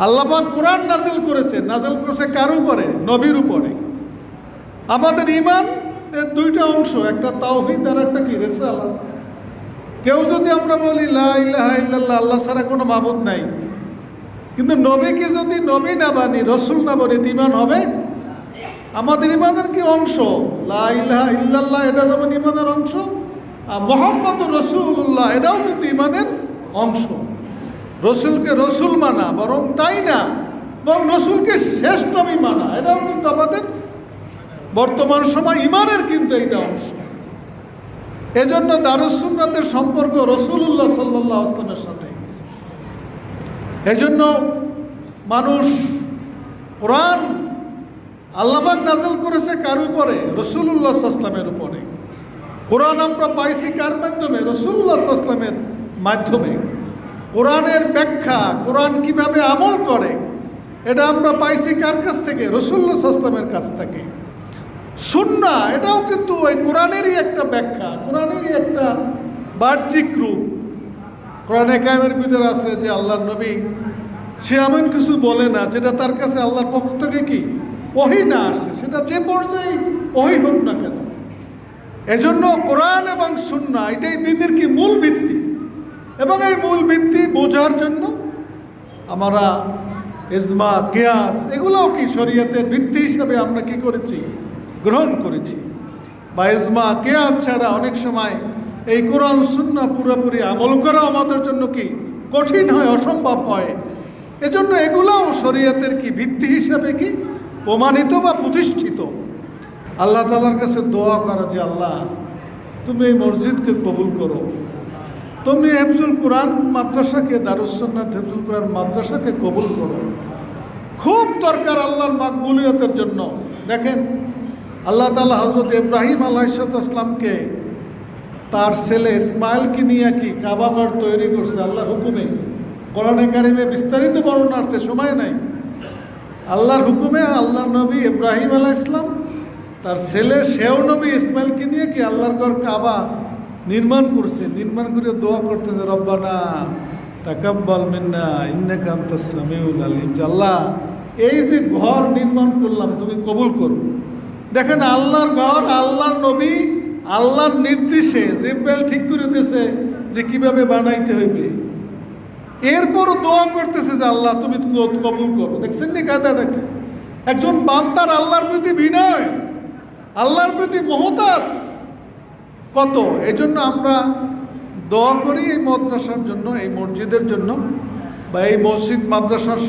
আল্লাহ পাক কোরআন নাযিল করেছে কার উপরে? নবীর উপরে। আমাদের ঈমান এর দুইটা অংশ, একটা তাওহীদ আর একটা কি? রিসালাত। কেউ যদি আমরা বলি লা ইলাহা ইল্লাল্লাহ, আল্লাহ ছাড়া কোনো মাবুদ নাই, কিন্তু নবীকে যদি নবী না বানি, রসুল না বলি, ঈমান হবে? আমাদের ঈমানের কি অংশ? লা ইলাহা ইল্লাল্লাহ, এটা যেমন ঈমানের অংশ, আর মুহাম্মদুর রাসূলুল্লাহ এটাও কিন্তু ঈমানের অংশ। রসুলকে রসুল মানা, বরং তাই না, বরং রসুলকে শেষ নবী মানা, এটাও কিন্তু আমাদের বর্তমান সময় ঈমানের কিন্তু এইটা অংশ। এজন্য দারুস সুন্নাতের সম্পর্ক রাসূলুল্লাহ সাল্লাল্লাহু আলাইহি ওয়াসাল্লামের সাথে। এজন্য মানুষ কোরআন আল্লাহ পাক নাযিল করেছে কার উপরে? রাসূলুল্লাহ সাল্লাল্লাহু আলাইহি ওয়াসাল্লামের উপরে। কোরআন আমরা পাইছি কার মাধ্যমে? রাসূলুল্লাহ সাল্লাল্লাহু আলাইহি ওয়াসাল্লামের মাধ্যমে। কোরআনের ব্যাখ্যা, কোরআন কিভাবে আমল করে, এটা আমরা পাইছি কার কাছ থেকে? রাসূলুল্লাহ সাল্লাল্লাহু আলাইহি ওয়াসাল্লামের কাছ থেকে। সুন্নাহ এটাও কিন্তু ওই কোরআনেরই একটা ব্যাখ্যা, কোরআনেরই একটা বাহ্যিক রূপ। কোরআনে কায়েমের ভিতরে আছে যে আল্লাহর নবী সে এমন কিছু বলে না যেটা তার কাছে আল্লাহর পক্ষ থেকে কি ওহী না আসে, সেটা যে পর্যায়ে ওহী হোক না কেন। এজন্য কোরআন এবং সুন্নাহ এটাই দ্বীনের কি মূল ভিত্তি, এবং এই মূল ভিত্তি বোঝার জন্য আমরা ইজমা, কিয়াস এগুলোও কি শরীয়তের ভিত্তি হিসাবে আমরা কি করেছি? গ্রহণ করেছি। বা ইজমা, কিয়াস ছাড়া অনেক সময় এই কোরআন সুন্নাহ পুরোপুরি আমল করা আমাদের জন্য কি কঠিন হয়, অসম্ভব হয়। এজন্য এগুলোও শরীয়তের কি ভিত্তি হিসাবে কি প্রমাণিত বা প্রতিষ্ঠিত। আল্লাহ তাআলার কাছে দোয়া করা যে আল্লাহ তুমি এই মসজিদকে কবুল করো, তুমি হেফজুল কোরআন মাদ্রাসাকে, দারুস সুন্নাত হেফজুল কোরআন মাদ্রাসাকে কবুল করো। খুব দরকার আল্লাহর মাকবুলিয়তের জন্য। দেখেন আল্লাহ তাআলা হযরত ইব্রাহিম আলাইহিস সালামকে তার ছেলে ইসমাইলকে নিয়ে কি কাবাঘর তৈরি করছে আল্লাহর হুকুমে। কোরআনে কারিমে বিস্তারিত বর্ণনা আছে, সময় নাই। আল্লাহর হুকুমে আল্লাহর নবী ইব্রাহিম আলাইহিস সালাম তার ছেলে সেও নবী ইসমাইলকে নিয়ে কি আল্লাহর ঘর কাবা নির্মাণ করছে। নির্মাণ করে দোয়া করতেন যে রব্বানা তাকাব্বাল মিন্না ইন্নাকা আনতাস সামিউল আলিম, আল্লাহ এই যে ঘর নির্মাণ করলাম তুমি কবুল করো। দেখেন আল্লাহর ঘর, আল্লাহর নবী আল্লাহর নির্দেশে জিব্রাইল ঠিক করে দিয়েছে যে কিভাবে বানাইতে হইবে। এরপরও দোয়া করতেছে যে আল্লাহ তুমি কবুল করো। দেখছেন নি কায়দাটাকে? একজন বান্দার আল্লাহর প্রতি বিনয়, আল্লাহর প্রতি মহতাজ কত। এই জন্য আমরা দোয়া করি এই মাদ্রাসার জন্য, এই মসজিদের জন্য, বা এই মসজিদ মাদ্রাসার